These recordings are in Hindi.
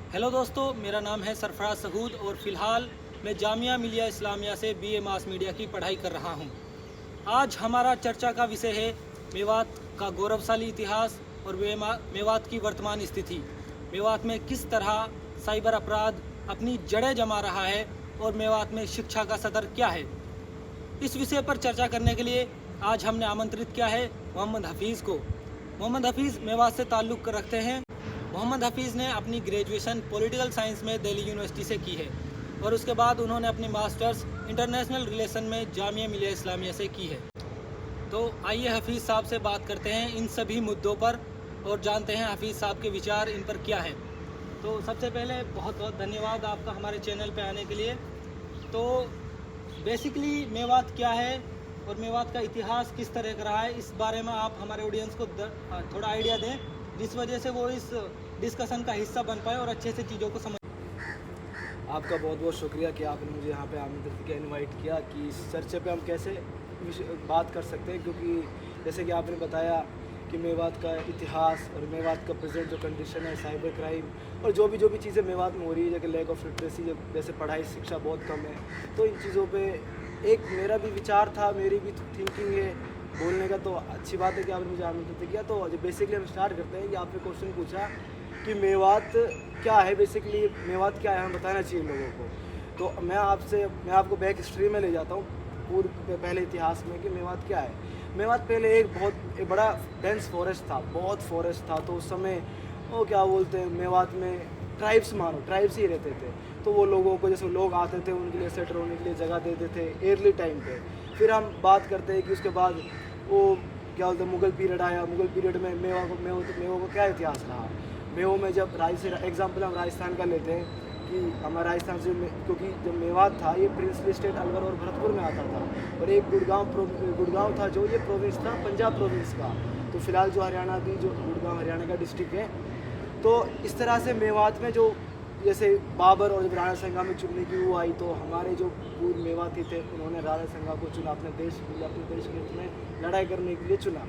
हेलो दोस्तों, मेरा नाम है सरफराज सहूद और फ़िलहाल मैं जामिया मिलिया इस्लामिया से बीए मास मीडिया की पढ़ाई कर रहा हूं। आज हमारा चर्चा का विषय है मेवात का गौरवशाली इतिहास और मेवात की वर्तमान स्थिति। मेवात में किस तरह साइबर अपराध अपनी जड़ें जमा रहा है और मेवात में शिक्षा का स्तर क्या है। इस विषय पर चर्चा करने के लिए आज हमने आमंत्रित किया है मोहम्मद हफीज़ को। मोहम्मद हफीज़ मेवात से ताल्लुक़ रखते हैं। मोहम्मद हफीज़ ने अपनी ग्रेजुएशन पॉलिटिकल साइंस में दिल्ली यूनिवर्सिटी से की है और उसके बाद उन्होंने अपनी मास्टर्स इंटरनेशनल रिलेशन में जामिया मिलिया इस्लामिया से की है। तो आइए हफीज़ साहब से बात करते हैं इन सभी मुद्दों पर और जानते हैं हफीज़ साहब के विचार इन पर क्या है। तो सबसे पहले बहुत बहुत धन्यवाद आपका हमारे चैनल पे आने के लिए। तो बेसिकली मेवात क्या है और मेवात का इतिहास किस तरह का रहा है, इस बारे में आप हमारे ऑडियंस को थोड़ा आइडिया दें, जिस वजह से वो इस डिस्कशन का हिस्सा बन पाए और अच्छे से चीज़ों को समझ। आपका बहुत बहुत शुक्रिया कि आपने मुझे यहाँ पे आमंत्रित किया, इनवाइट किया कि इस चर्चे पे हम कैसे बात कर सकते हैं, क्योंकि जैसे कि आपने बताया कि मेवात का इतिहास और मेवात का प्रेजेंट जो कंडीशन है, साइबर क्राइम और जो भी चीज़ें मेवात में हो रही है, जैसे लैक ऑफ लिटरेसी, जैसे पढ़ाई शिक्षा बहुत कम है, तो इन चीज़ों पर एक मेरा भी विचार था, मेरी भी थिंकिंग है बोलने का। तो अच्छी बात है कि आपने मुझे आमंत्रित किया। तो बेसिकली हम स्टार्ट करते हैं कि आपने क्वेश्चन पूछा कि मेवात क्या है। बेसिकली मेवात क्या है हमें बताना चाहिए लोगों को। तो मैं आपको बैक हिस्ट्री में ले जाता हूँ, पहले इतिहास में, कि मेवात क्या है। मेवात पहले एक बड़ा डेंस फॉरेस्ट था, बहुत फॉरेस्ट था। तो उस समय वो क्या बोलते हैं, मेवात में ट्राइब्स ही रहते थे। तो वो लोगों को, जैसे लोग आते थे उनके लिए सेटल होने के लिए जगह देते थे अर्ली टाइम पे। फिर हम बात करते हैं कि उसके बाद वो क्या बोलते हैं, मुग़ल पीरियड आया। मुग़ल पीरियड में मेवों को क्या इतिहास रहा। मेवों में जब एग्जाम्पल हम राजस्थान का लेते हैं कि हमारा राजस्थान से, क्योंकि जब मेवात था ये प्रिंसली स्टेट अलवर और भरतपुर में आता था, और एक गुड़गांव था जो ये प्रोविंस था पंजाब प्रोविंस का। तो फिलहाल जो हरियाणा भी, जो गुड़गांव हरियाणा का डिस्ट्रिक्ट है। तो इस तरह से मेवात में जो जैसे बाबर और जब राणा संगा में चुनने की वो आई, तो हमारे जो पूर्व मेवाती थे उन्होंने राणा संगा को चुना, अपने देश के हित में लड़ाई करने के लिए चुना।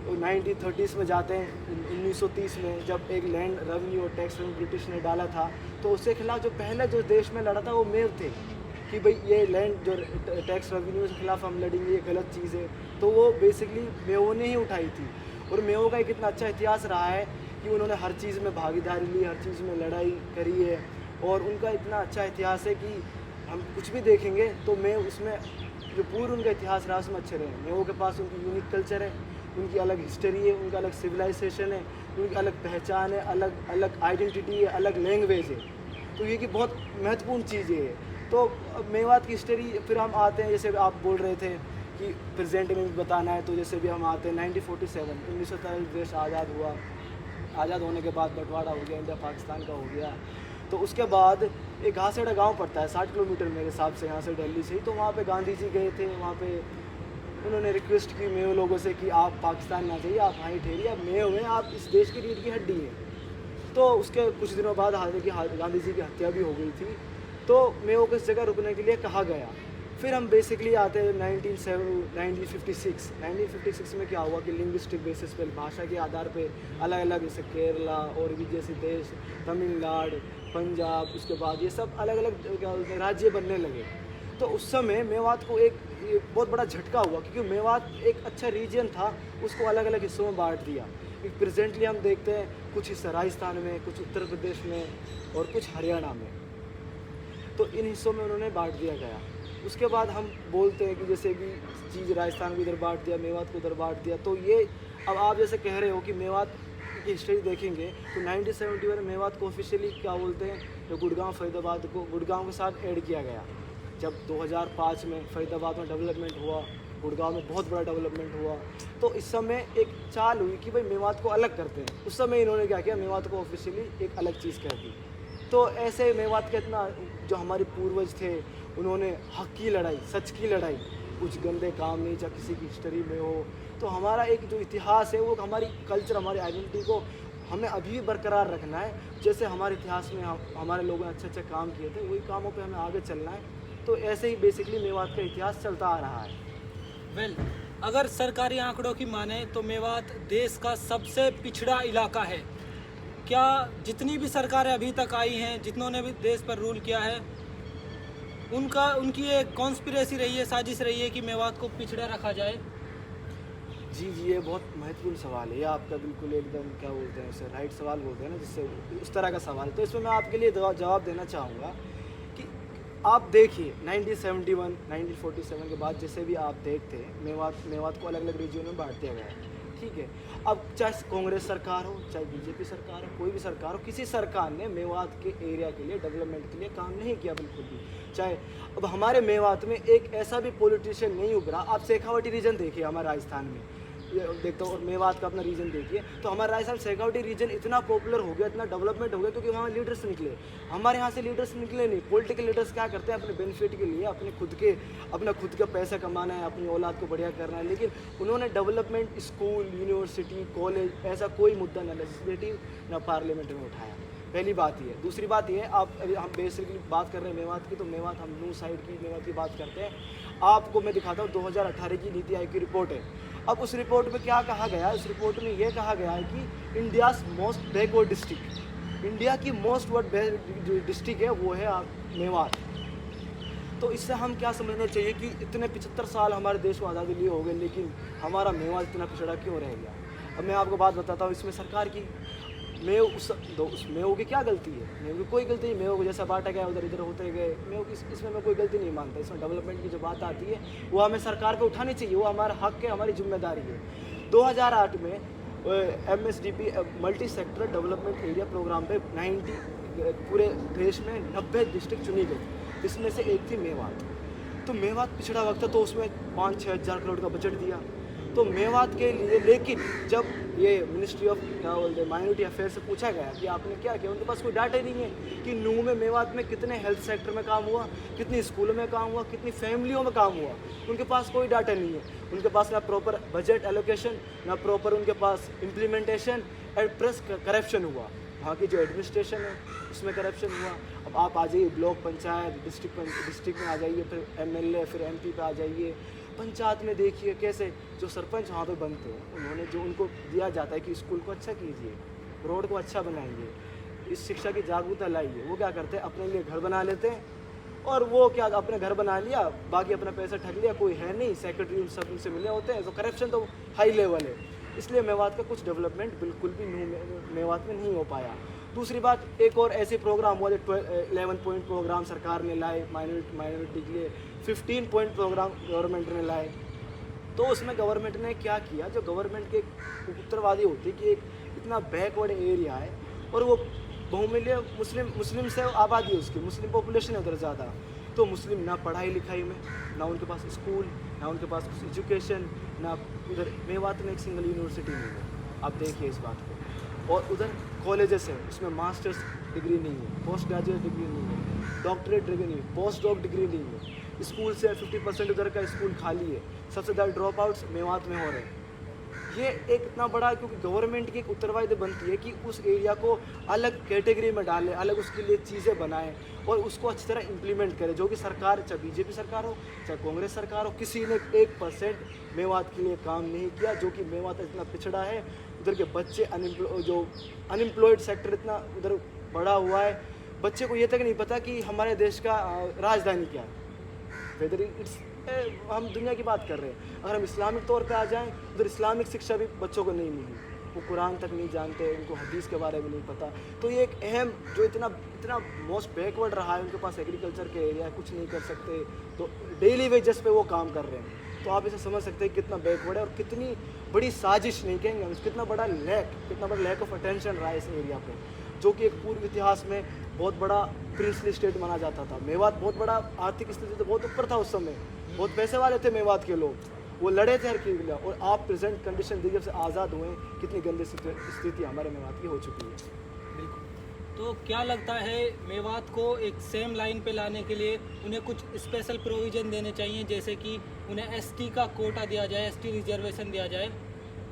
तो 1930s में जाते हैं, 1930 में जब एक लैंड रेवेन्यू और टैक्स रेवेन्यू ब्रिटिश ने डाला था, तो उसके खिलाफ जो पहले जो देश में लड़ा था वो मेव थे कि भाई ये लैंड जो टैक्स रेवेन्यू के खिलाफ हम लड़ेंगे, ये गलत चीज़ है। तो वो बेसिकली मेवों ने ही उठाई थी। और मेवों का एक इतना अच्छा इतिहास रहा है कि उन्होंने हर चीज़ में भागीदारी ली, हर चीज़ में लड़ाई करी है। और उनका इतना अच्छा इतिहास है कि हम कुछ भी देखेंगे तो मेव उसमें जो पूर्व उनका इतिहास रहा उसमें अच्छे रहे। मेवों के पास उनकी यूनिक कल्चर है, उनकी अलग हिस्ट्री है, उनका अलग सिविलाइजेशन है, उनकी अलग पहचान है, अलग अलग आइडेंटिटी है, अलग लैंग्वेज है। तो ये कि बहुत महत्वपूर्ण चीज़ है। तो मेवात की हिस्ट्री फिर हम आते हैं, जैसे आप बोल रहे थे कि प्रेजेंट में भी बताना है, तो जैसे भी हम आते हैं 1947, 1947 देश आज़ाद हुआ। आज़ाद होने के बाद बंटवारा हो गया, इंडिया पाकिस्तान का हो गया। तो उसके बाद एक घासेड़ा गांव पड़ता है 60 किलोमीटर मेरे हिसाब से यहाँ से, दिल्ली से ही। तो वहाँ पे गांधी जी गए थे, वहाँ पे उन्होंने रिक्वेस्ट की मेव लोगों से कि आप पाकिस्तान ना जाइए, आप वहीं ठहरिए, आप मेव हैं, आप इस देश की रीढ़ की हड्डी हैं। तो उसके कुछ दिनों बाद हालांकि गांधी जी की हत्या भी हो गई थी। तो मेव को इस जगह रुकने के लिए कहा गया। फिर हम बेसिकली आते हैं 1956 में क्या हुआ कि लिंग्विस्टिक बेसिस पे, भाषा के आधार पे अलग अलग, जैसे केरला और भी जैसे देश, तमिलनाडु, पंजाब, उसके बाद ये सब अलग अलग राज्य बनने लगे। तो उस समय मेवात को एक बहुत बड़ा झटका हुआ, क्योंकि मेवात एक अच्छा रीजन था, उसको अलग अलग हिस्सों में बांट दिया। प्रेजेंटली हम देखते हैं कुछ हिस्सा राजस्थान में, कुछ उत्तर प्रदेश में और कुछ हरियाणा में। तो इन हिस्सों में उन्होंने बांट दिया गया। उसके बाद हम बोलते हैं कि जैसे भी चीज़ राजस्थान को इधर बांट दिया, मेवात को उधर बांट दिया। तो ये अब आप जैसे कह रहे हो कि मेवात की हिस्ट्री देखेंगे तो 1971 में मेवात को ऑफिशियली क्या बोलते हैं, जो गुड़गांव फरीदाबाद को गुड़गांव के साथ ऐड किया गया। जब 2005 में फरीदाबाद में डेवलपमेंट हुआ, गुड़गांव में बहुत बड़ा डेवलपमेंट हुआ, तो इस समय एक चाल हुई कि भाई मेवात को अलग करते हैं। उस समय इन्होंने क्या किया, मेवात को ऑफिशियली एक अलग चीज़ कह दी। तो ऐसे मेवात का इतना, जो हमारे पूर्वज थे उन्होंने हक की लड़ाई, सच की लड़ाई, कुछ गंदे काम नहीं चाहे किसी की हिस्ट्री में हो। तो हमारा एक जो इतिहास है वो हमारी कल्चर, हमारी आइडेंटिटी को हमें अभी भी बरकरार रखना है। जैसे हमारे इतिहास में हमारे लोगों ने अच्छे काम किए थे, वही कामों पे हमें आगे चलना है। तो ऐसे ही बेसिकली मेवात का इतिहास चलता आ रहा है। अगर सरकारी आंकड़ों की माने तो मेवात देश का सबसे पिछड़ा इलाका है। क्या जितनी भी सरकारें अभी तक आई हैं, जितनों भी देश पर रूल किया है, उनकी एक कॉन्स्पिरेसी रही है, साजिश रही है कि मेवात को पिछड़ा रखा जाए? जी जी, ये बहुत महत्वपूर्ण सवाल है। ये आपका बिल्कुल एकदम क्या बोलते हैं उसे, राइट सवाल बोलते हैं ना, जिससे उस तरह का सवाल है। तो इसमें मैं आपके लिए जवाब देना चाहूँगा कि आप देखिए 1971 1947 के बाद जैसे भी आप देखते हैं, मेवात को अलग अलग रीजन में बांट दिया गया है, ठीक है। अब चाहे कांग्रेस सरकार हो, चाहे बीजेपी सरकार हो, कोई भी सरकार हो, किसी सरकार ने मेवात के एरिया के लिए, डेवलपमेंट के लिए काम नहीं किया बिल्कुल भी। चाहे अब हमारे मेवात में एक ऐसा भी पॉलिटिशियन नहीं उभरा। आप शेखावटी रीजन देखिए हमारे राजस्थान में, ये देखता हूँ, और मेवात का अपना रीजन देखिए, तो हमारा राजस्थान शेखावटी रीजन इतना पॉपुलर हो गया, इतना डेवलपमेंट हो गया, क्योंकि वहाँ लीडर्स निकले। हमारे यहाँ से लीडर्स निकले नहीं। पॉलिटिकल लीडर्स क्या करते हैं, अपने बेनिफिट के लिए, अपना खुद का पैसा कमाना है, अपनी औलाद को बढ़िया करना है, लेकिन उन्होंने डेवलपमेंट, स्कूल, यूनिवर्सिटी, कॉलेज, ऐसा कोई मुद्दा ना लेजिस्लेटिव ना पार्लियामेंट में उठाया। पहली बात ये। दूसरी बात ये, आप अभी हम बेसिकली बात कर रहे हैं मेवात की, तो मेवात, हम नू साइड की मेवात की बात करते हैं। आपको मैं दिखाता हूँ, 2018 की नीति आयोग की रिपोर्ट है। अब उस रिपोर्ट में क्या कहा गया है? उस रिपोर्ट में ये कहा गया है कि India's most backward district, India की मोस्ट जो डिस्ट्रिक्ट है वो है मेवात। तो इससे हम क्या समझना चाहिए कि इतने 75 साल हमारे देश को आज़ादी लिए हो गए, लेकिन हमारा मेवात इतना पिछड़ा क्यों रह गया? अब मैं आपको बात बताता हूँ, इसमें सरकार की उस मेव की क्या गलती है? मेव की कोई गलती नहीं। मेव को जैसा बांटा गया उधर इधर होते गए, मेव की इसमें मैं कोई गलती नहीं मानता। इसमें डेवलपमेंट की जो बात आती है वो हमें सरकार को उठानी चाहिए, वो हमारा हक है, हमारी जिम्मेदारी है। 2008 में MSDP multi sector development area programme पे 90 पूरे देश में 90 डिस्ट्रिक्ट चुनी गई, इसमें से एक थी मेवात। तो मेवात पिछड़ा हुआ था, तो उसमें 5-6 हज़ार करोड़ का बजट दिया तो मेवात के लिए। लेकिन जब ये मिनिस्ट्री ऑफ क्या बोलते हैं माइनॉरिटी अफेयर से पूछा गया कि आपने क्या किया, उनके पास कोई डाटा ही नहीं है कि नूह में, मेवात में कितने हेल्थ सेक्टर में काम हुआ, कितनी स्कूलों में काम हुआ, कितनी फैमिलियों में काम हुआ। उनके पास कोई डाटा नहीं है। उनके पास ना प्रॉपर बजट एलोकेशन, ना प्रॉपर उनके पास इम्प्लीमेंटेशन, एंड प्लस करप्शन हुआ। वहाँ की जो एडमिनिस्ट्रेशन है उसमें करप्शन हुआ। अब आप आ जाइए ब्लॉक पंचायत, डिस्ट्रिक्ट में आ जाइए, फिर MLA, फिर MP पे आ जाइए, पंचायत में देखिए कैसे जो सरपंच वहाँ पे बनते हैं, उन्होंने जो उनको दिया जाता है कि स्कूल को अच्छा कीजिए, रोड को अच्छा बनाइए, इस शिक्षा की जागरूकता लाइए, वो क्या करते हैं, अपने लिए घर बना लेते हैं। और वो क्या, अपने घर बना लिया, बाकी अपना पैसा ठग लिया, कोई है नहीं, सेक्रेटरी सब उनसे मिले होते हैं। तो करप्शन तो हाई लेवल है। इसलिए मेवात का कुछ डेवलपमेंट बिल्कुल भी मेवात में नहीं हो पाया। दूसरी बात, एक और ऐसे प्रोग्राम हुआ, 11 पॉइंट प्रोग्राम सरकार ने लाए माइनॉरिटी के लिए, 15 पॉइंट प्रोग्राम गवर्नमेंट ने लाए। तो उसमें गवर्नमेंट ने क्या किया, जो गवर्नमेंट के उत्तरवादी होती है कि एक इतना बैकवर्ड एरिया है और वो बहुमूल्य मुस्लिम से आबादी है, उसकी मुस्लिम पॉपुलेशन है उधर ज़्यादा। तो मुस्लिम ना पढ़ाई लिखाई में, ना उनके पास स्कूल, ना उनके पास कुछ एजुकेशन, ना उधर मेवात में एक सिंगल यूनिवर्सिटी नहीं है। आप देखिए इस बात को। और उधर कॉलेजेस है, उसमें मास्टर्स डिग्री नहीं है, पोस्ट ग्रेजुएट डिग्री नहीं है, डॉक्टरेट डिग्री नहीं है, पोस्ट डॉक डिग्री नहीं है। स्कूल से 50% उधर का स्कूल खाली है। सबसे ज़्यादा ड्रॉप आउट्स मेवात में हो रहे हैं। ये एक इतना बड़ा, क्योंकि गवर्नमेंट की एक उत्तरदायित्व बनती है कि उस एरिया को अलग कैटेगरी में डालें, अलग उसके लिए चीज़ें बनाएं और उसको अच्छी तरह इम्प्लीमेंट करें। जो कि सरकार, चाहे बीजेपी सरकार हो, चाहे कांग्रेस सरकार हो, किसी ने 1% मेवात के लिए काम नहीं किया। जो कि मेवात इतना पिछड़ा है, उधर के बच्चे अनएम्प्लॉयड सेक्टर इतना उधर बढ़ा हुआ है, बच्चे को ये तक नहीं पता कि हमारे देश का राजधानी क्या है। वेदर इट्स, हम दुनिया की बात कर रहे हैं। अगर हम इस्लामिक तौर पे आ जाएं, उधर इस्लामिक शिक्षा भी बच्चों को नहीं मिली, वो कुरान तक नहीं जानते, उनको हदीस के बारे में नहीं पता। तो ये एक अहम, जो इतना मोस्ट बैकवर्ड रहा है, उनके पास एग्रीकल्चर के एरिया कुछ नहीं कर सकते, तो डेली वेजेस पे वो काम कर रहे हैं। तो आप इसे समझ सकते हैं कितना बैकवर्ड है और कितनी बड़ी साजिश, नहीं कहेंगे हम, कितना बड़ा लैक ऑफ अटेंशन रहा है इस एरिया पे, जो कि एक पूर्व इतिहास में बहुत बड़ा प्रिंसली स्टेट माना जाता था। मेवात बहुत बड़ा आर्थिक स्थिति से बहुत ऊपर था उस समय, बहुत पैसे वाले थे मेवात के लोग, वो लड़े थे हर चीज़ के लिए। और आप प्रेजेंट कंडीशन देखिए, जब से आज़ाद हुए कितनी गंदी स्थिति हमारे मेवात की हो चुकी है। बिल्कुल। तो क्या लगता है, मेवात को एक सेम लाइन पे लाने के लिए उन्हें कुछ स्पेशल प्रोविज़न देने चाहिए, जैसे कि उन्हें ST का कोटा दिया जाए, ST रिजर्वेशन दिया जाए?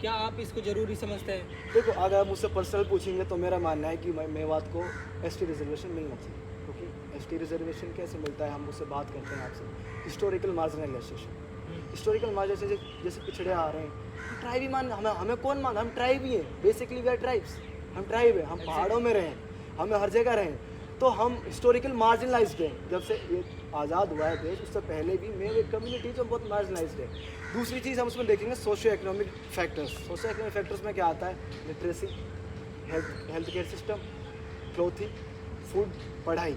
क्या आप इसको ज़रूरी समझते हैं? देखो, अगर आप मुझसे पर्सनल पूछेंगे तो मेरा मानना है कि मेवात को ST रिजर्वेशन मिलना चाहिए। क्योंकि ST रिजर्वेशन कैसे मिलता है, हम उससे बात करते हैं आपसे, हिस्टोरिकल मार्जिनलाइजेशन। हिस्टोरिकल मार्जिनलाइजेशन जैसे पिछड़े आ रहे हैं, ट्राइब ही मान, हमें कौन मान, हम ट्राइब ही हैं, बेसिकली वी आर ट्राइब्स। हम ट्राइब हैं, हम पहाड़ों में रहें, हमें हर जगह रहें, तो हम हिस्टोरिकल मार्जिनलाइज्ड हैं। जब से ये आज़ाद हुआ है देश, उससे पहले भी मेन एक कम्युनिटी जो बहुत मार्जिनलाइज्ड है। दूसरी चीज़ हम उसमें देखेंगे socio economic factors. Socio economic factors में क्या आता है? Literacy, health care system, clothing, food, पढ़ाई।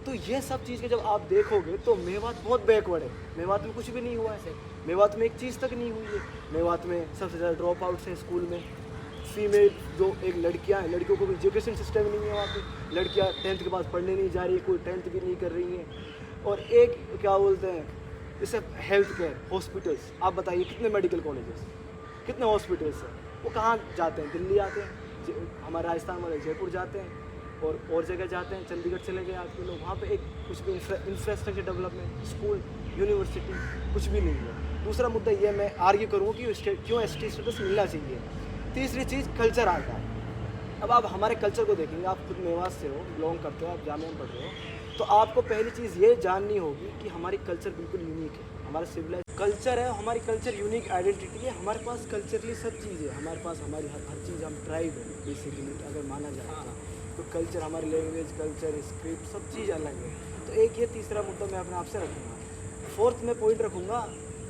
तो ये सब चीज़ के जब आप देखोगे तो मेवात बहुत बैकवर्ड है। मेवात में कुछ भी नहीं हुआ है। मेवात में एक चीज़ तक नहीं हुई है। मेवात में सबसे ज़्यादा ड्रॉप आउट्स हैं स्कूल में। फीमेल जो एक लड़कियां हैं, लड़कियों को भी एजुकेशन सिस्टम नहीं है वहाँ पे। लड़कियां 10th के बाद पढ़ने नहीं जा रही, कोई 10th भी नहीं कर रही हैं। और एक क्या बोलते हैं जैसे हेल्थ केयर, हॉस्पिटल्स, आप बताइए कितने मेडिकल कॉलेजेस, कितने हॉस्पिटल्स हैं? वो कहाँ जाते हैं? दिल्ली आते हैं, हमारे राजस्थान वाले जयपुर जाते हैं और जगह जाते हैं। चंडीगढ़ चले गए आज के लोग, वहाँ पे एक कुछ भी इंफ्रास्ट्रक्चर डेवलपमेंट, स्कूल, यूनिवर्सिटी कुछ भी नहीं है। दूसरा मुद्दा ये मैं आर्ग्यू करूँगा कि क्यों ST स्टेटस मिलना चाहिए। तीसरी चीज़ कल्चर आता है। अब आप हमारे कल्चर को देखेंगे, आप खुद मेवात से हो, बिलोंग करते हो, आप जामिया में पढ़ रहे हो, तो आपको पहली चीज़ ये जाननी होगी कि हमारी कल्चर बिल्कुल यूनिक है। हमारा सिविलाइज कल्चर है, हमारी कल्चर यूनिक आइडेंटिटी है। हमारे पास कल्चरली सब चीज़ है, हमारे पास हमारी हर चीज़, हम ट्राइब है बेसिकली अगर माना जाए तो कल्चर, हमारी लैंग्वेज, कल्चर, स्क्रिप्ट, सब चीज़ अलग है। तो एक ये तीसरा मुद्दा मैं अपने आप से रखूँगा। फोर्थ में पॉइंट रखूँगा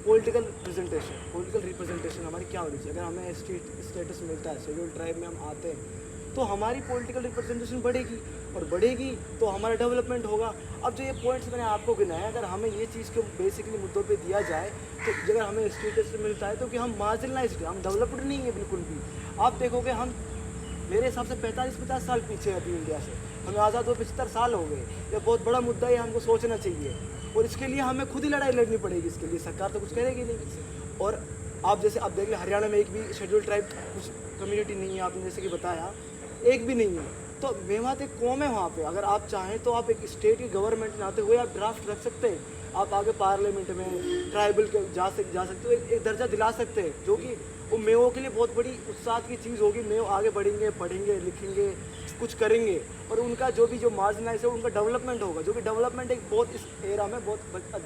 पॉलिटिकल रिप्रेजेंटेशन हमारी क्या होनी चाहिए। अगर हमें स्टेटस मिलता है, शेड्यूल ट्राइब में हम आते हैं, तो हमारी पॉलिटिकल रिप्रेजेंटेशन बढ़ेगी, और बढ़ेगी तो हमारा डेवलपमेंट होगा। अब जो ये पॉइंट्स मैंने आपको गिनाया, अगर हमें ये चीज़ को बेसिकली मुद्दों पे दिया जाए, तो अगर हमें स्टेटस मिलता है तो कि हम मार्जिनलाइज्ड हैं, हम डेवलप्ड नहीं है बिल्कुल भी। आप देखोगे हम मेरे हिसाब से 45-50 साल पीछे हैं अभी इंडिया से। हमें आज़ाद हुए 75 साल हो गए। ये बहुत बड़ा मुद्दा है, हमको सोचना चाहिए, और इसके लिए हमें खुद ही लड़ाई लड़नी पड़ेगी। इसके लिए सरकार तो कुछ करेगी नहीं। और आप जैसे आप देख लें, हरियाणा में एक भी शेड्यूल ट्राइब कुछ कम्युनिटी नहीं है, आपने जैसे कि बताया, एक भी नहीं है। तो मेवात एक कौम है वहाँ पे। अगर आप चाहें तो आप एक स्टेट की गवर्नमेंट में आते हुए आप ड्राफ्ट रख सकते हैं, आप आगे पार्लियामेंट में ट्राइबल के जा सकते हो, एक दर्जा दिला सकते हैं, जो कि वो मेवों के लिए बहुत बड़ी उत्साह की चीज़ होगी। मेव आगे बढ़ेंगे, पढ़ेंगे, लिखेंगे, कुछ करेंगे, और उनका जो भी जो मार्जिनाइज है उनका डेवलपमेंट होगा, जो कि डेवलपमेंट एक बहुत इस एरा में बहुत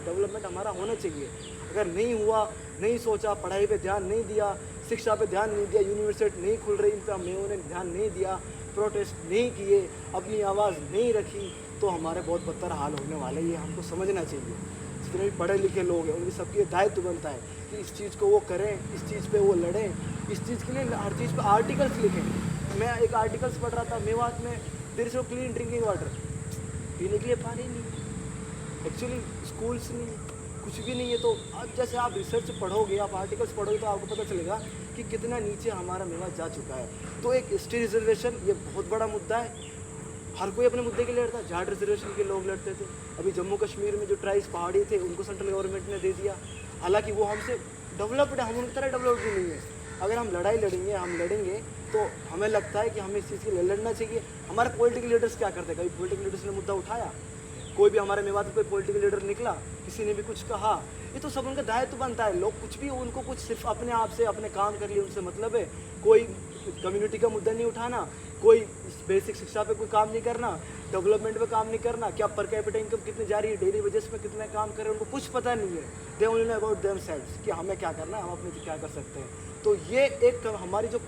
डेवलपमेंट हमारा होना चाहिए। अगर नहीं हुआ, नहीं सोचा, पढ़ाई पे ध्यान नहीं दिया, शिक्षा पे ध्यान नहीं दिया, यूनिवर्सिटी नहीं खुल रही, इन पर मेवों ने ध्यान नहीं दिया, प्रोटेस्ट नहीं किए, अपनी आवाज़ नहीं रखी, तो हमारे बहुत बदतर हाल होने वाले। ये हमको समझना चाहिए। जितने भी पढ़े लिखे लोग हैं उनकी सबकी दायित्व बनता है कि इस चीज़ को वो करें, इस चीज़ पे वो लड़ें, इस चीज़ के लिए हर चीज़ पे आर्टिकल्स लिखें। मैं एक आर्टिकल्स पढ़ रहा था, मेवात में there is no clean drinking water, पीने के लिए पानी नहीं, एक्चुअली स्कूल्स नहीं, कुछ भी नहीं है। तो अब जैसे आप रिसर्च पढ़ोगे, आप आर्टिकल्स पढ़ोगे, तो आपको पता चलेगा कि कितना नीचे हमारा मेवात जा चुका है। तो एक ST रिजर्वेशन ये बहुत बड़ा मुद्दा है। हर कोई अपने मुद्दे के लिए लड़ता है। जाट रिजर्वेशन के लोग लड़ते थे, अभी जम्मू कश्मीर में जो ट्राइब्स पहाड़ी थे उनको सेंट्रल गवर्नमेंट ने दे दिया। हालांकि वो हमसे डेवलप्ड है, हम उनकी तरह डेवलप्ड भी नहीं है। अगर हम लड़ाई लड़ेंगे, हम लड़ेंगे, तो हमें लगता है कि हमें इस चीज़ के लिए लड़ना चाहिए। हमारे पॉलिटिकल लीडर्स क्या करते हैं? कभी पॉलिटिकल लीडर्स ने मुद्दा उठाया? कोई भी हमारे मेवात में कोई पॉलिटिकल लीडर निकला, किसी ने भी कुछ कहा? ये तो सब उनका दायित्व बनता है। लोग कुछ भी, उनको कुछ सिर्फ अपने आप से अपने काम कर लिए उनसे मतलब है। कोई कम्युनिटी का मुद्दा नहीं उठाना, कोई बेसिक शिक्षा पे कोई काम नहीं करना, डेवलपमेंट पे काम नहीं करना, क्या पर कैपिटा इनकम कितनी जा रही है, डेली वेजेस में कितना काम कर रहे हैं, उनको कुछ पता नहीं है। They only know about themselves कि हमें क्या करना है, हम अपने क्या कर सकते हैं। तो ये एक हमारी जो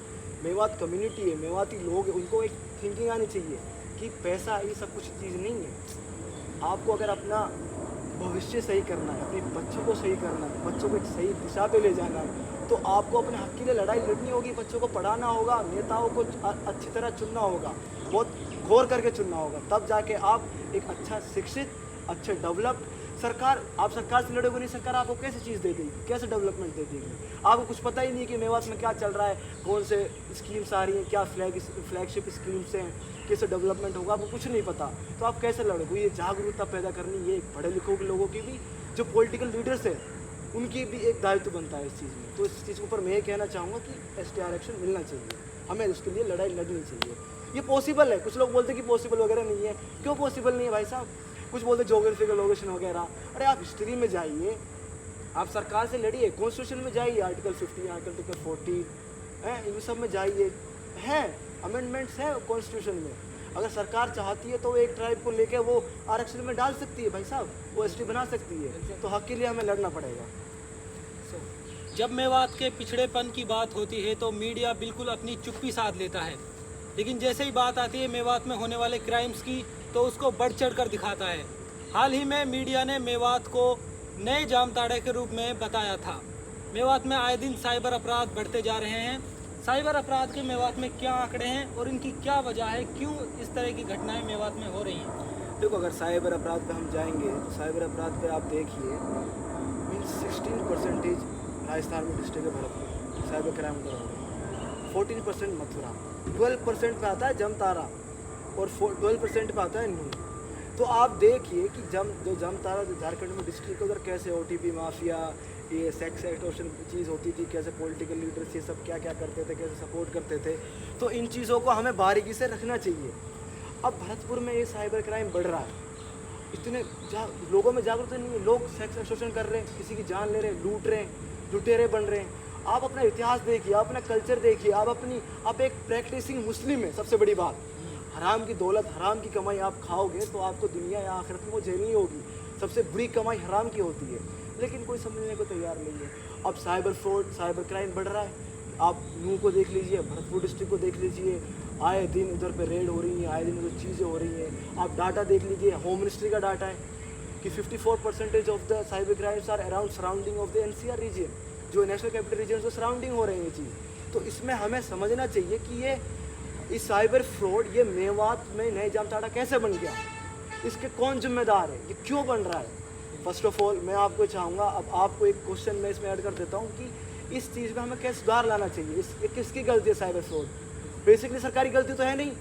मेवात कम्युनिटी है, मेवाती लोग हैं, उनको एक थिंकिंग आनी चाहिए कि पैसा ये सब कुछ चीज़ नहीं है। आपको अगर अपना भविष्य सही करना है, अपने बच्चों को सही करना है, बच्चों को एक सही दिशा पे ले जाना है, तो आपको अपने हक के लिए लड़ाई लड़नी होगी। बच्चों को पढ़ाना होगा, नेताओं को अच्छी तरह चुनना होगा, बहुत गौर करके चुनना होगा, तब जाके आप एक अच्छा शिक्षित, अच्छे डेवलप्ड सरकार, आप सरकार से लड़ोगे नहीं, सरकार आपको कैसे चीज़ दे देगी, कैसे डेवलपमेंट दे देगी? आपको कुछ पता ही नहीं कि मेवात में क्या चल रहा है, कौन से स्कीम्स आ रही हैं, क्या फ्लैगशिप स्कीम्स हैं, कैसे डेवलपमेंट होगा, आपको कुछ नहीं पता, तो आप कैसे लड़ोगे? ये जागरूकता पैदा करनी, ये पढ़े लिखे लोगों की भी, जो पॉलिटिकल लीडर्स हैं उनकी भी एक दायित्व बनता है इस चीज़ में। तो इस चीज़ के ऊपर मैं ये कहना चाहूँगा कि ST आरक्षण मिलना चाहिए, हमें उसके लिए लड़ाई लड़नी चाहिए। ये पॉसिबल है। कुछ लोग बोलते हैं कि पॉसिबल वगैरह नहीं है। क्यों पॉसिबल नहीं है भाई साहब? कुछ बोलते ज्योग्राफिकल लोकेशन वगैरह। अरे आप हिस्ट्री में जाइए, आप सरकार से लड़िए, कॉन्स्टिट्यूशन में जाइए, आर्टिकल 15, आर्टिकल 40 हैं, इन सब में जाइए, हैं अमेंडमेंट्स हैं कॉन्स्टिट्यूशन में। अगर सरकार चाहती है तो एक ट्राइब को लेकर वो आरक्षण में डाल सकती है भाई साहब, वो ST बना सकती है। तो हक के लिए हमें लड़ना पड़ेगा। जब मेवात के पिछड़ेपन की बात होती है तो मीडिया बिल्कुल अपनी चुप्पी साध लेता है। लेकिन जैसे ही बात आती है मेवात में होने वाले क्राइम्स की तो उसको बढ़ चढ़ कर दिखाता है। हाल ही में मीडिया ने मेवात को नए जामताड़े के रूप में बताया था। मेवात में आए दिन साइबर अपराध बढ़ते जा रहे हैं। साइबर अपराध के मेवात में क्या आंकड़े हैं और इनकी क्या वजह है, क्यों इस तरह की घटनाएं मेवात में हो रही हैं? देखो, अगर साइबर अपराध पे हम जाएंगे तो साइबर अपराध पे आप देखिए मीन्स 16% राजस्थान में डिस्ट्रिक्ट है भरतपुर साइबर क्राइम का हो गया, 14% मथुरा, 12% पे आता है जमतारा और 12% पे आता है नून। तो आप देखिए कि जो जमतारा जो झारखंड में डिस्ट्रिक्ट उधर कैसे ओटीपी माफिया, ये सेक्स एक्सटॉर्शन चीज़ होती थी, कैसे पॉलिटिकल लीडर्स ये सब क्या क्या करते थे, कैसे सपोर्ट करते थे। तो इन चीज़ों को हमें बारीकी से रखना चाहिए। अब भरतपुर में ये साइबर क्राइम बढ़ रहा है, इतने लोगों में जागरूकता नहीं है, लोग सेक्स एक्सटॉर्शन कर रहे हैं, किसी की जान ले रहे हैं, लूट रहे हैं, लुटेरे बन रहे हैं। आप अपना इतिहास देखिए, आप अपना कल्चर देखिए, आप एक प्रैक्टिसिंग मुस्लिम है। सबसे बड़ी बात, हराम की दौलत, हराम की कमाई आप खाओगे तो आपको दुनिया या आखिरत में वो झेलनी होगी। सबसे बुरी कमाई हराम की होती है, लेकिन कोई समझने को तैयार नहीं है। अब साइबर फ्रॉड, साइबर क्राइम बढ़ रहा है। आप नूह को देख लीजिए, भरतपुर डिस्ट्रिक्ट को देख लीजिए, आए दिन उधर पे रेड हो रही हैं, आए दिन उधर चीज़ें हो रही हैं। आप डाटा देख लीजिए, होम मिनिस्ट्री का डाटा है कि 54% of the cyber crimes are around surrounding of the NCR region, जो नेशनल कैपिटल रीजन से सराउंडिंग हो रहे हैं ये चीज़। तो इसमें हमें समझना चाहिए कि ये इस साइबर फ्रॉड ये मेवात में नए जामताड़ा कैसे बन गया, इसके कौन जिम्मेदार है, ये क्यों बन रहा है। फर्स्ट ऑफ ऑल मैं आपको चाहूँगा, अब आपको एक क्वेश्चन मैं इसमें ऐड कर देता हूँ कि इस चीज़ में हमें कैसे सुधार लाना चाहिए। ये किसकी गलती है साइबर फ्रॉड? बेसिकली सरकारी गलती तो है नहीं,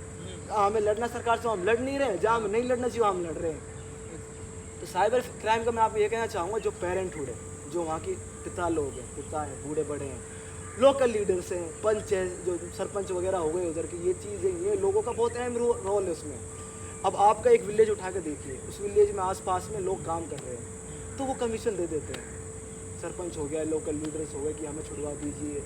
हमें लड़ना सरकार से, हम लड़ नहीं रहे हैं, जहाँ हमें नहीं लड़ना चाहिए हम लड़ रहे हैं। तो साइबर क्राइम का मैं आपको ये कहना चाहूँगा, जो पेरेंटहुड है, जो वहाँ के पिता लोग हैं, पिता हैं, बूढ़े बड़े हैं, लोकल लीडर्स हैं, पंच है, जो सरपंच वगैरह हो गए उधर की, ये चीज़ें, ये लोगों का बहुत अहम रोल है उसमें। अब आपका एक विलेज उठा के देखिए, उस विलेज में आसपास में लोग काम कर रहे हैं तो वो कमीशन दे देते हैं। सरपंच हो गया, लोकल लीडर्स हो गए कि हमें छुड़वा दीजिए,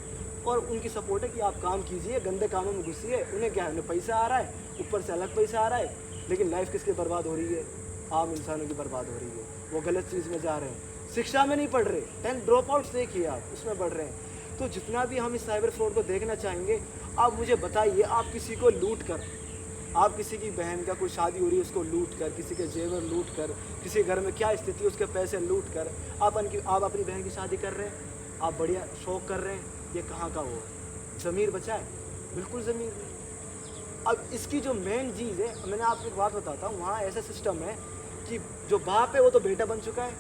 और उनकी सपोर्ट है कि आप काम कीजिए, गंदे कामों में घुसिए। उन्हें क्या है, उन्हें पैसा आ रहा है, ऊपर से अलग पैसा आ रहा है, लेकिन लाइफ किसकी बर्बाद हो रही है? आम इंसानों की बर्बाद हो रही है। वो गलत चीज़ में जा रहे हैं, शिक्षा में नहीं पढ़ रहे, 10 ड्रॉप आउट्स देखिए आप, उसमें बढ़ रहे हैं। तो जितना भी हम इस साइबर फ्रॉड को देखना चाहेंगे, आप मुझे बताइए, आप किसी को लूट कर, आप किसी की बहन का कोई शादी हो रही है उसको लूट कर, किसी के जेवर लूट कर, किसी घर में क्या स्थिति है उसके पैसे लूट कर आप अपनी बहन की शादी कर रहे हैं, आप बढ़िया शौक कर रहे हैं, ये कहाँ का वो ज़मीर बचा है? बिल्कुल ज़मीर नहीं। अब इसकी जो मेन चीज़ है, मैंने आपको एक बात बताता हूँ, वहाँ ऐसा सिस्टम है कि जो बाप है वो तो बेटा बन चुका है,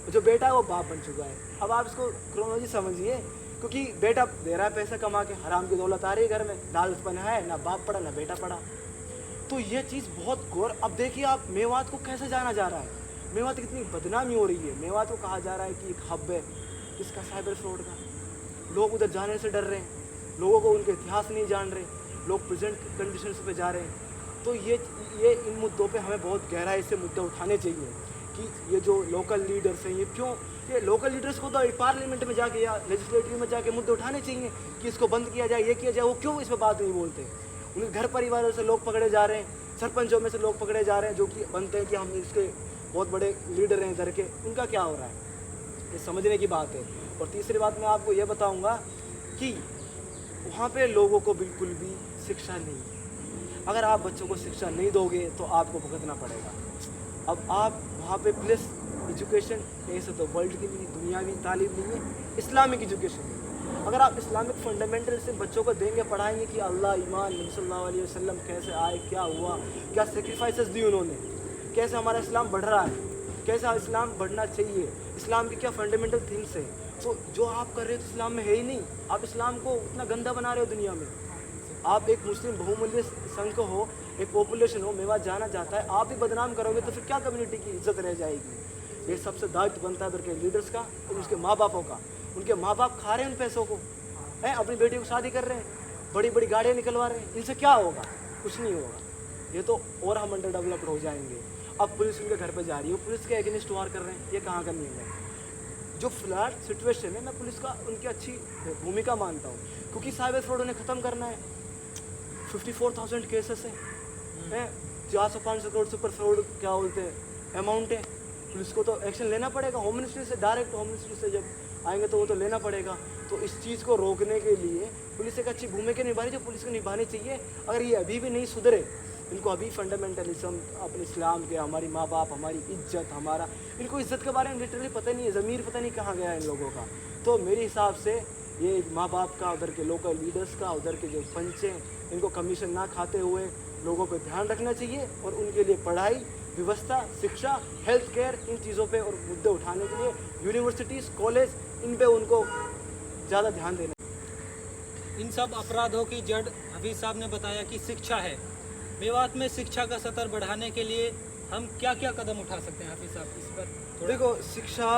जो बेटा है वो बाप बन चुका है। अब आप इसको क्रोनोलॉजी समझिए, क्योंकि बेटा दे रहा है पैसा कमा के, हराम की दौलत आ रही है घर में, दालपन है, ना बाप पढ़ा ना बेटा पढ़ा। तो ये चीज़ बहुत गौर। अब देखिए आप मेवात को कैसे जाना जा रहा है, मेवात कितनी बदनामी हो रही है। मेवात को कहा जा रहा है कि एक हब है किसका, साइबर फ्रॉड का। लोग उधर जाने से डर रहे हैं, लोगों को उनके इतिहास नहीं जान रहे, लोग प्रेजेंट कंडीशंस पे जा रहे हैं। तो ये इन मुद्दों पे हमें बहुत गहराई से मुद्दे उठाने चाहिए कि ये जो लोकल लीडर्स हैं, ये क्यों, ये लोकल लीडर्स को तो पार्लियामेंट में जाके या लेजिस्लेटिव में जाके मुद्दे उठाने चाहिए कि इसको बंद किया जाए, ये किया जाए। वो क्यों इस पर बात नहीं बोलते? उनके घर परिवारों से लोग पकड़े जा रहे हैं, सरपंचों में से लोग पकड़े जा रहे हैं जो कि बनते हैं कि हम इसके बहुत बड़े लीडर हैं इधर के, उनका क्या हो रहा है? ये समझने की बात है। और तीसरी बात मैं आपको ये बताऊंगा कि वहाँ पे लोगों को बिल्कुल भी शिक्षा नहीं है। अगर आप बच्चों को शिक्षा नहीं दोगे तो आपको भुगतना पड़ेगा। अब आप वहाँ पे प्लस एजुकेशन, ऐसे तो वर्ल्ड की भी दुनियावी तालीम नहीं है, इस्लामिक एजुकेशन है। अगर आप इस्लामिक फंडामेंटल से बच्चों को देंगे, पढ़ाएंगे कि अल्लाह, ईमान, नबी सल्लल्लाहु अलैहि वसल्लम कैसे आए, क्या हुआ, क्या सेक्रीफाइसेस दी उन्होंने, कैसे हमारा इस्लाम बढ़ रहा है, कैसा इस्लाम बढ़ना चाहिए, इस्लाम की क्या फंडामेंटल थिंग्स है, तो जो आप कर रहे हो तो इस्लाम में है ही नहीं। आप इस्लाम को उतना गंदा बना रहे हो दुनिया में। आप एक मुस्लिम बहुमूल्य संघ हो, एक पॉपुलेशन हो, मेवात जाना चाहता है, आप ही बदनाम करोगे तो फिर क्या कम्युनिटी की इज्जत रह जाएगी? ये सबसे दायित्व बनता है उधर के लीडर्स का और उसके माँ बापों का। उनके माँ बाप खा रहे हैं उन पैसों को, हैं, अपनी बेटी को शादी कर रहे हैं, बड़ी बड़ी गाड़ियाँ निकलवा रहे हैं, इनसे क्या होगा? कुछ नहीं होगा। ये तो और हम अंडर डेवलप्ड हो जाएंगे। अब पुलिस उनके घर पे जा रही है, पुलिस के अगेंस्ट वार कर रहे हैं, ये कहाँ का नियम है? जो फिलहाल सिचुएशन है, मैं पुलिस का उनकी अच्छी भूमिका मानता हूँ, क्योंकि साइबर फ्रॉड उन्हें ख़त्म करना है। 54,000 केसेस हैं, 400-500 करोड़ से ऊपर फ्रॉड क्या बोलते हैं अमाउंट है। पुलिस को तो एक्शन लेना पड़ेगा। होम मिनिस्ट्री से, डायरेक्ट होम मिनिस्ट्री से जब आएंगे तो वो तो लेना पड़ेगा। तो इस चीज़ को रोकने के लिए पुलिस एक अच्छी भूमिका निभा रही है, जो पुलिस को निभानी चाहिए। अगर ये अभी भी नहीं सुधरे, इनको अभी फंडामेंटलिज्म, अपने इस्लाम के, हमारी माँ बाप, हमारी इज्जत, हमारा, इनको इज्जत के बारे में लिटरली पता नहीं है, ज़मीर पता नहीं कहाँ गया है इन लोगों का। तो मेरे हिसाब से ये माँ बाप का, उधर के लोकल लीडर्स का, उधर के जो पंच हैं, इनको कमीशन ना खाते हुए लोगों पर ध्यान रखना चाहिए और उनके लिए पढ़ाई व्यवस्था, शिक्षा, हेल्थ केयर, इन चीज़ों पे और मुद्दे उठाने के लिए यूनिवर्सिटीज़, कॉलेज, इन पे उनको ज़्यादा ध्यान देना। इन सब अपराधों की जड़ हफीज़ साहब ने बताया कि शिक्षा है। मेवात में शिक्षा का स्तर बढ़ाने के लिए हम क्या क्या कदम उठा सकते हैं हफीज़ साहब, इस पर थोड़ा। देखो, शिक्षा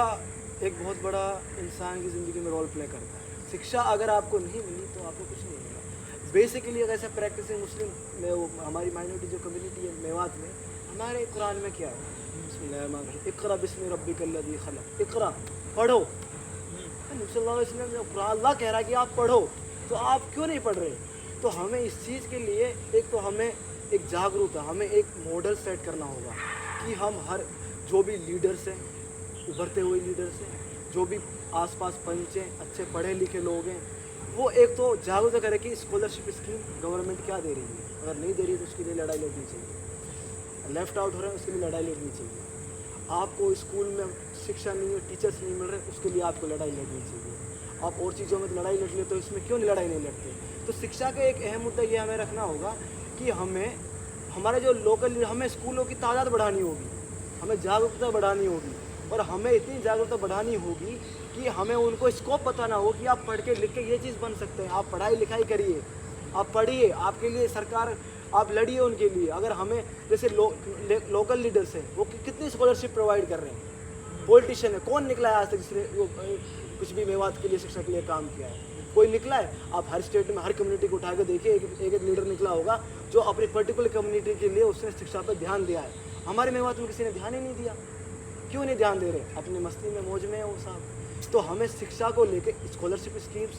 एक बहुत बड़ा इंसान की ज़िंदगी में रोल प्ले करता है। शिक्षा अगर आपको नहीं मिली तो आपको कुछ नहीं मिला। बेसिकली अगर ऐसा प्रैक्टिसिंग मुस्लिम में, वो हमारी माइनॉरिटी जो कम्युनिटी है मेवात में, हमारे कुरान में क्या है, इक़रा बिस्मि रब्बिकल्लज़ी खलक़, इक़रा, पढ़ो। सल्लल्लाहु अलैहि वसल्लम ने कुरान, अल्लाह कह रहा है कि आप पढ़ो, तो आप क्यों नहीं पढ़ रहे? तो हमें इस चीज़ के लिए एक तो हमें एक जागरूकता, हमें एक मॉडल सेट करना होगा कि हम हर जो भी लीडर्स हैं, उभरते हुए लीडर्स हैं, जो भी आसपास पंच हैं, अच्छे पढ़े लिखे लोग हैं, वो एक तो जागरूकता करें कि स्कॉलरशिप स्कीम गवर्नमेंट क्या दे रही है। अगर नहीं दे रही है तो उसके लिए लड़ाई लड़नी चाहिए। लेफ़्ट आउट हो रहे हैं उसके लिए लड़ाई लड़नी चाहिए। आपको स्कूल में शिक्षा नहीं है, टीचर्स नहीं मिल रहे, उसके लिए आपको लड़ाई लड़नी चाहिए। आप और चीज़ों में लड़ाई लड़ लेते तो इसमें क्यों लड़ाई नहीं लड़ते? तो शिक्षा का एक अहम मुद्दा ये हमें रखना होगा कि हमें हमारे जो लोकल, हमें स्कूलों की तादाद बढ़ानी होगी, हमें जागरूकता बढ़ानी होगी और हमें इतनी जागरूकता बढ़ानी होगी कि हमें उनको स्कोप बताना हो कि आप पढ़ के लिख के ये चीज़ बन सकते हैं। आप पढ़ाई लिखाई करिए, आप पढ़िए, आपके लिए सरकार, आप लड़िए उनके लिए। अगर हमें जैसे लोकल लीडर्स हैं, वो कितनी स्कॉलरशिप प्रोवाइड कर रहे हैं। पॉलिटिशियन है, कौन निकला है आज तक जिसने वो कुछ भी मेवात के लिए, शिक्षा के लिए काम किया है? कोई निकला है? आप हर स्टेट में हर कम्युनिटी को उठा के देखिए, एक लीडर निकला होगा जो अपनी पर्टिकुलर कम्युनिटी के लिए उसने शिक्षा पर ध्यान दिया है। हमारे मेवात में किसी ने ध्यान ही नहीं दिया। क्यों नहीं ध्यान दे रहे? अपनी मस्ती में, मौज में है वो साहब। तो हमें शिक्षा को लेके स्कॉलरशिप स्कीम्स,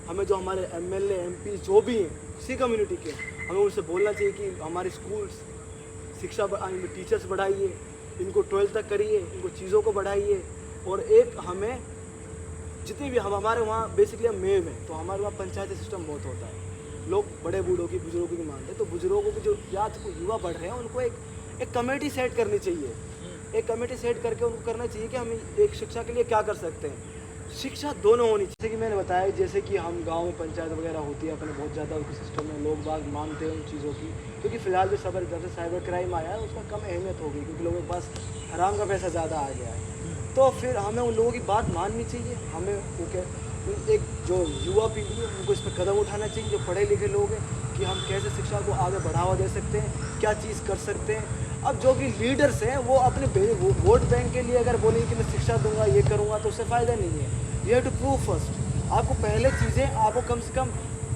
हमें जो हमारे MLA MP जो भी हैं किसी कम्युनिटी के, हमें उनसे बोलना चाहिए कि हमारे स्कूल्स शिक्षा, टीचर्स बढ़ाइए, इनको 12th तक करिए, इनको चीज़ों को बढ़ाइए। और एक हमें जितनी भी हमारे वहाँ बेसिकली हम मेव हैं, तो हमारे वहाँ पंचायती सिस्टम बहुत होता है। लोग बड़े बूढ़ों की, बुजुर्गों की मानते हैं, तो बुजुर्गों की जो या तो युवा बढ़ रहे हैं उनको एक कमेटी सेट करनी चाहिए। एक कमेटी सेट करके उनको करना चाहिए कि हम एक शिक्षा के लिए क्या कर सकते हैं। शिक्षा दोनों होनी चाहिए। जैसे कि मैंने बताया, जैसे कि हम गांव में पंचायत वगैरह होती है अपने, बहुत ज़्यादा उनके सिस्टम में लोग बाग मानते हैं उन चीज़ों की, क्योंकि फ़िलहाल जो जब से साइबर क्राइम आया है उसका कम अहमियत हो गई, क्योंकि लोगों के पास हराम का पैसा ज़्यादा आ गया है। तो फिर हमें उन लोगों की बात माननी चाहिए। हमें एक जो युवा पीढ़ी है उनको इस पर कदम उठाना चाहिए, जो पढ़े लिखे लोग हैं, कि हम कैसे शिक्षा को आगे बढ़ावा दे सकते हैं, क्या चीज़ कर सकते हैं। अब जो भी लीडर्स हैं वो अपने वोट बैंक के लिए अगर बोलेंगे कि मैं शिक्षा दूंगा, ये करूंगा, तो उससे फ़ायदा नहीं है। You have to prove first. आपको पहले चीज़ें, आपको कम से कम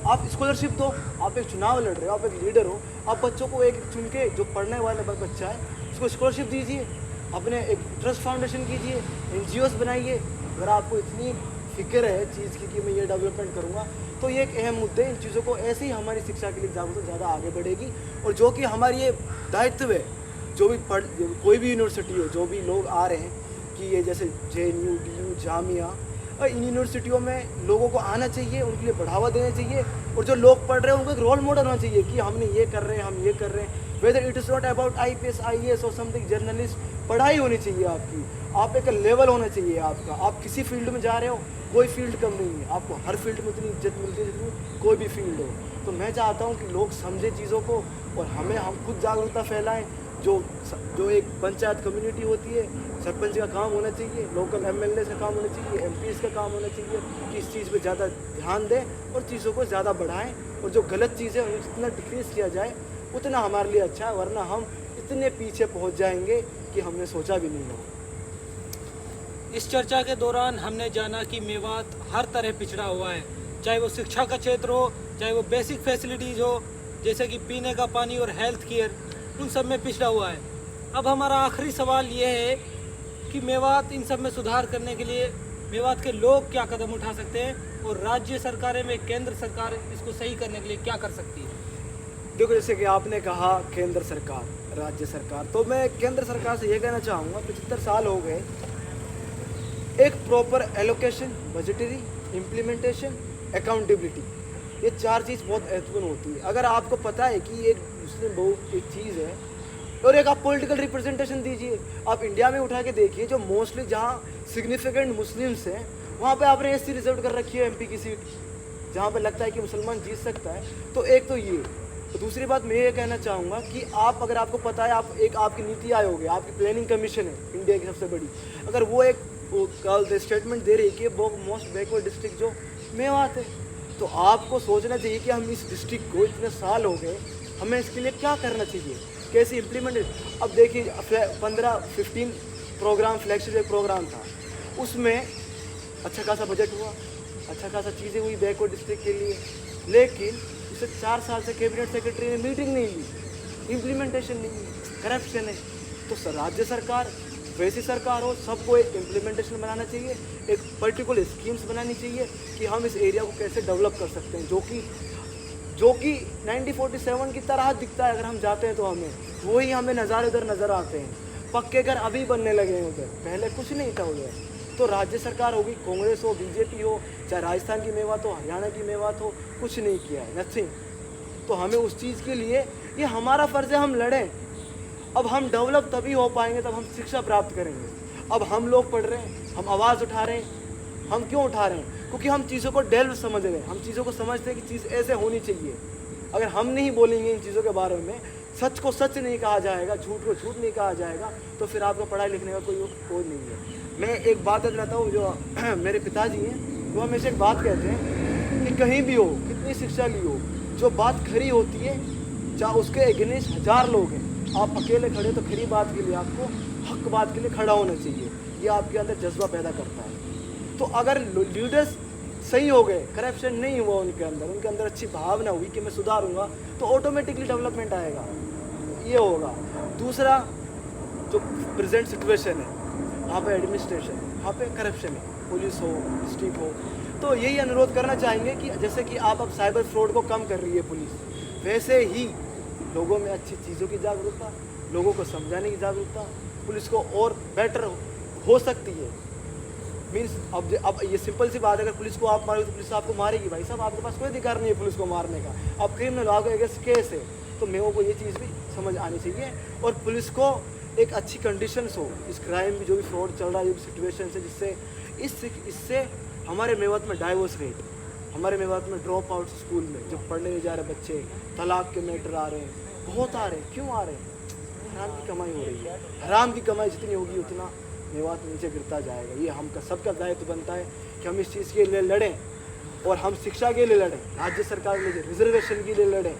आप स्कॉलरशिप दो। आप एक चुनाव लड़ रहे हो, आप एक लीडर हो, आप बच्चों को एक चुन के, जो पढ़ने वाला बच्चा है उसको स्कॉलरशिप दीजिए, अपने एक ट्रस्ट फाउंडेशन कीजिए, NGOs बनाइए। अगर आपको इतनी फिक्र है चीज़ की कि मैं ये डेवलपमेंट करूँगा, तो ये एक अहम मुद्दे। इन चीज़ों को ऐसे ही हमारी शिक्षा के लिए जागरूकता ज़्यादा आगे बढ़ेगी। और जो कि हमारी ये दायित्व है, जो भी कोई भी यूनिवर्सिटी हो, जो भी लोग आ रहे हैं कि ये जैसे JNU, DU, जामिया, और इन यूनिवर्सिटियों में लोगों को आना चाहिए, उनके लिए बढ़ावा देना चाहिए। और जो लोग पढ़ रहे हैं उनको एक रोल मॉडल होना चाहिए कि हमने ये कर रहे हैं, हम ये कर रहे हैं। Whether it is not about IPS, IAS और समथिंग, जर्नलिस्ट, पढ़ाई होनी चाहिए आपकी। आप एक लेवल होना चाहिए आपका। आप किसी फील्ड में जा रहे हो, कोई फील्ड कम नहीं है, आपको हर फील्ड में उतनी इज्जत मिलती है जितनी कोई भी फील्ड हो। तो मैं चाहता हूँ कि लोग समझें चीज़ों को और हम खुद जागरूकता फैलाएं। जो एक पंचायत कम्युनिटी होती है, सरपंच का काम होना चाहिए, लोकल MLA का काम होना चाहिए, MPs का काम होना चाहिए कि इस चीज़ पे ज़्यादा ध्यान दें और चीज़ों को ज़्यादा बढ़ाएं। और जो गलत चीज़ें उन्हें जितना डिक्रीज़ किया जाए उतना हमारे लिए अच्छा है, वरना हम इतने पीछे पहुंच जाएंगे कि हमने सोचा भी नहीं होगा। इस चर्चा के दौरान हमने जाना कि मेवात हर तरह पिछड़ा हुआ है, चाहे वो शिक्षा का क्षेत्र हो, चाहे वो बेसिक फैसिलिटीज़ हो, जैसे कि पीने का पानी और हेल्थ केयर, उन सब में पिछड़ा हुआ है। अब हमारा आखिरी सवाल ये है कि मेवात इन सब में सुधार करने के लिए मेवात के लोग क्या कदम उठा सकते हैं और राज्य सरकारें में केंद्र सरकार इसको सही करने के लिए क्या कर सकती है? देखो, जैसे कि आपने कहा केंद्र सरकार, राज्य सरकार, तो मैं केंद्र सरकार से ये कहना चाहूँगा, 75 साल हो गए एक proper allocation, budgetary, implementation, accountability, ये 4 चीज़ बहुत महत्वपूर्ण होती है। अगर आपको पता है कि एक मुस्लिम बहुत एक चीज़ है, और एक आप पॉलिटिकल रिप्रेजेंटेशन दीजिए। आप इंडिया में उठा के देखिए, जो मोस्टली जहाँ सिग्निफिकेंट मुस्लिम्स हैं वहाँ पे आपने एससी रिजर्व कर रखी है एमपी की सीट, जहाँ पे लगता है कि मुसलमान जीत सकता है। तो एक तो ये, तो दूसरी बात मैं ये कहना चाहूँगा कि आप, अगर आपको पता है, आप एक आपकी नीति आयोग है, आपकी प्लानिंग कमीशन है इंडिया की सबसे बड़ी, अगर वो एक स्टेटमेंट दे रही है कि वो मोस्ट बैकवर्ड डिस्ट्रिक्ट जो मेवात है, तो आपको सोचना चाहिए कि हम इस डिस्ट्रिक्ट को इतने साल हो गए, हमें इसके लिए क्या करना चाहिए, कैसे इम्प्लीमेंट। अब देखिए 15 प्रोग्राम, फ्लैगशिप प्रोग्राम था, उसमें अच्छा खासा बजट हुआ, अच्छा खासा चीज़ें हुई बैकवर्ड डिस्ट्रिक्ट के लिए, लेकिन उसे 4 साल से कैबिनेट सेक्रेटरी ने मीटिंग नहीं ली, इम्प्लीमेंटेशन नहीं है, करप्शन है। तो राज्य सरकार, वैसी सरकार हो, सबको एक इम्प्लीमेंटेशन बनाना चाहिए, एक पर्टिकुलर स्कीम्स बनानी चाहिए कि हम इस एरिया को कैसे डेवलप कर सकते हैं, जो कि 1947 की तरह दिखता है। अगर हम जाते हैं तो हमें वही हमें नज़ारे उधर नज़र आते हैं। पक्के घर अभी बनने लगे हैं उधर, पहले कुछ नहीं था उधर। तो राज्य सरकार होगी, कांग्रेस हो, बीजेपी हो, चाहे राजस्थान की मेवात हो, हरियाणा की मेवात हो, कुछ नहीं किया है, नथिंग। तो हमें उस चीज़ के लिए, ये हमारा फ़र्ज़ है, हम लड़ें। अब हम डेवलप तभी हो पाएंगे तब हम शिक्षा प्राप्त करेंगे। अब हम लोग पढ़ रहे हैं, हम आवाज़ उठा रहे हैं। हम क्यों उठा रहे हैं? क्योंकि हम चीज़ों को डेल्व समझ रहे हैं, हम चीज़ों को समझते हैं कि चीज़ ऐसे होनी चाहिए। अगर हम नहीं बोलेंगे इन चीज़ों के बारे में, सच को सच नहीं कहा जाएगा, झूठ को झूठ नहीं कहा जाएगा, तो फिर आपको पढ़ाई लिखने का कोई नहीं है। मैं एक बात बताता हूँ, जो मेरे पिताजी हैं, वो हमेशा एक बात कहते हैं कि कहीं भी हो, कितनी शिक्षा ली हो, जो बात खरी होती है, चाहे उसके अगेंस्ट 1000 लोग हैं, आप अकेले खड़े तो खरी बात के लिए आपको हक बात के लिए खड़ा होना चाहिए। ये आपके अंदर जज्बा पैदा करता है। तो अगर लीडर्स सही हो गए, करप्शन नहीं हुआ उनके अंदर अच्छी भावना हुई कि मैं सुधारूंगा, तो ऑटोमेटिकली डेवलपमेंट आएगा, ये होगा। दूसरा, जो प्रेजेंट सिचुएशन है, वहाँ पे एडमिनिस्ट्रेशन, वहाँ पे करप्शन है, पुलिस हो, डिस्ट्रिक्ट हो, तो यही अनुरोध करना चाहेंगे कि जैसे कि आप अब साइबर फ्रॉड को कम कर रही है पुलिस, वैसे ही लोगों में अच्छी चीज़ों की जागरूकता, लोगों को समझाने की जागरूकता, पुलिस को और बेटर हो सकती है। मीन्स अब ये सिंपल सी बात है, अगर पुलिस को आप मारोगे तो पुलिस आपको मारेगी। भाई साहब, आपके पास कोई अधिकार नहीं है पुलिस को मारने का, आप क्रिमिनल, आपके अगेंस्ट केस है। तो मेरे को ये चीज़ भी समझ आनी चाहिए, और पुलिस को एक अच्छी कंडीशंस हो, इस क्राइम भी, जो भी फ्रॉड चल रहा है, जो भी सिचुएशन है, जिससे इससे हमारे मेवात में डाइवोर्स रेट, हमारे मेवात में ड्रॉप आउट स्कूल में जो पढ़ने नहीं जा रहे बच्चे, तलाक के मैटर आ रहे हैं, बहुत आ रहे हैं। क्यों आ रहे हैं? हराम की कमाई हो रही है। हराम की कमाई जितनी होगी उतना मेवात नीचे गिरता जाएगा। ये हमका सबका दायित्व बनता है कि हम इस चीज़ के लिए लड़ें, और हम शिक्षा के लिए लड़ें, राज्य सरकार के लिए रिजर्वेशन के लिए लड़ें।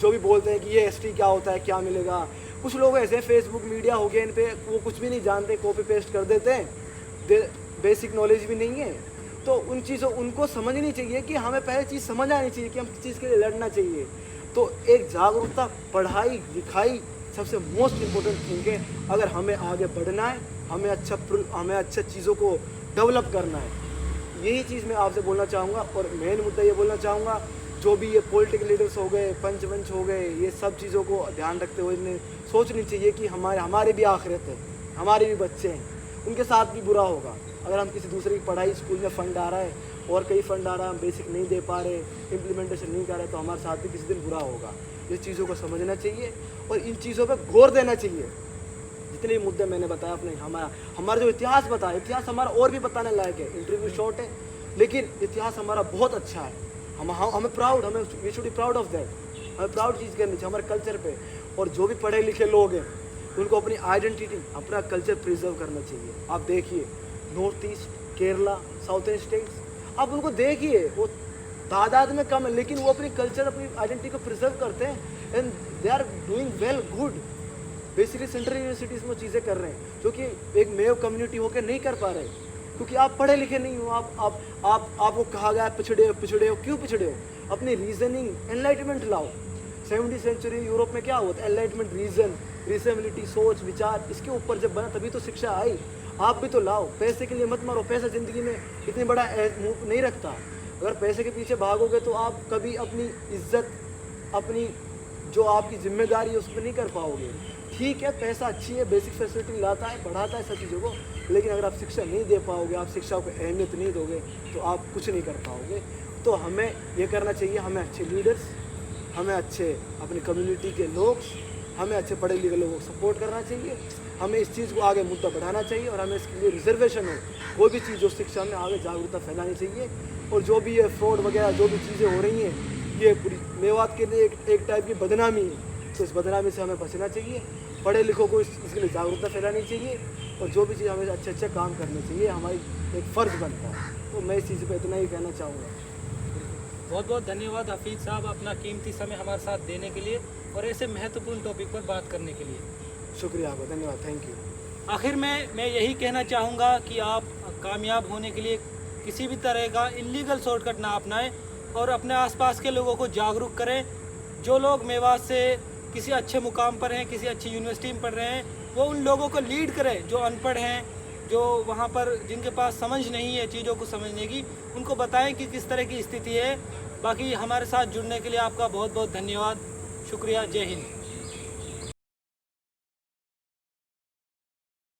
जो भी बोलते हैं कि ये एसटी क्या होता है, क्या मिलेगा, कुछ लोग ऐसे फेसबुक मीडिया हो गए, इन पे वो कुछ भी नहीं जानते, कॉपी पेस्ट कर देते हैं, बेसिक नॉलेज भी नहीं है। तो उन चीज़ों उनको समझनी चाहिए कि हमें पहले चीज़ समझ आनी चाहिए कि हम किस चीज़ के लिए लड़ना चाहिए। तो एक जागरूकता, पढ़ाई लिखाई सबसे मोस्ट इम्पोर्टेंट थिंग है। अगर हमें आगे बढ़ना है, हमें अच्छा चीज़ों को डेवलप करना है, यही चीज़ मैं आपसे बोलना चाहूँगा। और मेन मुद्दा ये बोलना चाहूँगा, जो भी ये पॉलिटिकल लीडर्स हो गए, पंच वंच हो गए, ये सब चीज़ों को ध्यान रखते हुए इन्हें सोचनी चाहिए कि हमारी भी आखिरत है, हमारे भी बच्चे हैं, उनके साथ भी बुरा होगा। अगर हम किसी दूसरे की पढ़ाई, स्कूल में फ़ंड आ रहा है और कई फंड आ रहा है, हम बेसिक नहीं दे पा रहे, इम्प्लीमेंटेशन नहीं कर रहे, तो हमारे साथ भी किसी दिन बुरा होगा। ये चीज़ों को समझना चाहिए और इन चीज़ों पर गौर देना चाहिए। जितने भी मुद्दे मैंने बताया, अपने हमारा जो इतिहास बताया, इतिहास हमारा और भी बताने लायक है। इंटरव्यू शॉर्ट है, लेकिन इतिहास हमारा बहुत अच्छा है। हमें proud, we should be proud of that. हमें प्राउड चीज़ करनी चाहिए हमारे कल्चर पे। और जो भी पढ़े लिखे लोग हैं, उनको अपनी आइडेंटिटी, अपना कल्चर प्रिजर्व करना चाहिए। आप देखिए north east, Kerala, southern states, आप उनको देखिए, वो तादाद में कम है, लेकिन वो अपनी कल्चर, अपनी आइडेंटिटी को प्रिजर्व करते हैं, and they are doing well, good. Basically central universities में चीज़ें कर रहे हैं, जो कि एक मेव कम्युनिटी होकर नहीं कर पा रहे, क्योंकि आप पढ़े लिखे नहीं हो। आपको कहा गया पिछड़े हो। क्यों पिछड़े हो? अपनी रीजनिंग, एनलाइटमेंट लाओ। 70वीं सेंचुरी यूरोप में क्या हुआ था? एनलाइटमेंट, रीजन, रीजनेबिलिटी, सोच, विचार, इसके ऊपर जब बना तभी तो शिक्षा आई। आप भी तो लाओ। पैसे के लिए मत मरो, पैसा ज़िंदगी में इतनी बड़ा मुँह नहीं रखता। अगर पैसे के पीछे भागोगे तो आप कभी अपनी इज्जत, अपनी जो आपकी जिम्मेदारी है उस पर नहीं कर पाओगे। ठीक है, पैसा अच्छी है, बेसिक फैसिलिटी लाता है, बढ़ाता है सब चीज़ों को, लेकिन अगर आप शिक्षा नहीं दे पाओगे, आप शिक्षा को अहमियत नहीं दोगे, तो आप कुछ नहीं कर पाओगे। तो हमें ये करना चाहिए, हमें अच्छे लीडर्स, हमें अच्छे अपनी कम्युनिटी के लोग, हमें अच्छे पढ़े लिखे लोगों को सपोर्ट करना चाहिए, हमें इस चीज़ को आगे मुद्दा बढ़ाना चाहिए, और हमें इसके लिए रिजर्वेशन हो, कोई भी चीज़ जो शिक्षा में आगे जागरूकता फैलानी चाहिए। और जो भी ये फ्रॉड वगैरह जो भी चीज़ें हो रही हैं, ये पूरी मेवात के लिए एक टाइप की बदनामी है, तो इस बदनामी से हमें बचना चाहिए। पढ़े लिखों को इसके लिए जागरूकता फैलानी चाहिए, और जो भी चीज़ हमें अच्छे अच्छे काम करने चाहिए, हमारी एक फ़र्ज़ बनता है। तो मैं इस चीज़ पर इतना ही कहना चाहूँगा। बहुत बहुत धन्यवाद हफीज़ साहब अपना कीमती समय हमारे साथ देने के लिए और ऐसे महत्वपूर्ण टॉपिक पर बात करने के लिए। शुक्रिया आपका, धन्यवाद, थैंक यू। आखिर में मैं यही कहना चाहूँगा कि आप कामयाब होने के लिए किसी भी तरह का इलीगल शॉर्टकट ना अपनाएं और अपने आसपास के लोगों को जागरूक करें। जो लोग मेवात से किसी अच्छे मुकाम पर हैं, किसी अच्छी यूनिवर्सिटी में पढ़ रहे हैं, वो उन लोगों को लीड करें जो अनपढ़ हैं, जो वहाँ पर जिनके पास समझ नहीं है चीज़ों को समझने की, उनको बताएं कि किस तरह की स्थिति है। बाकी हमारे साथ जुड़ने के लिए आपका बहुत बहुत धन्यवाद, शुक्रिया, जय हिंद।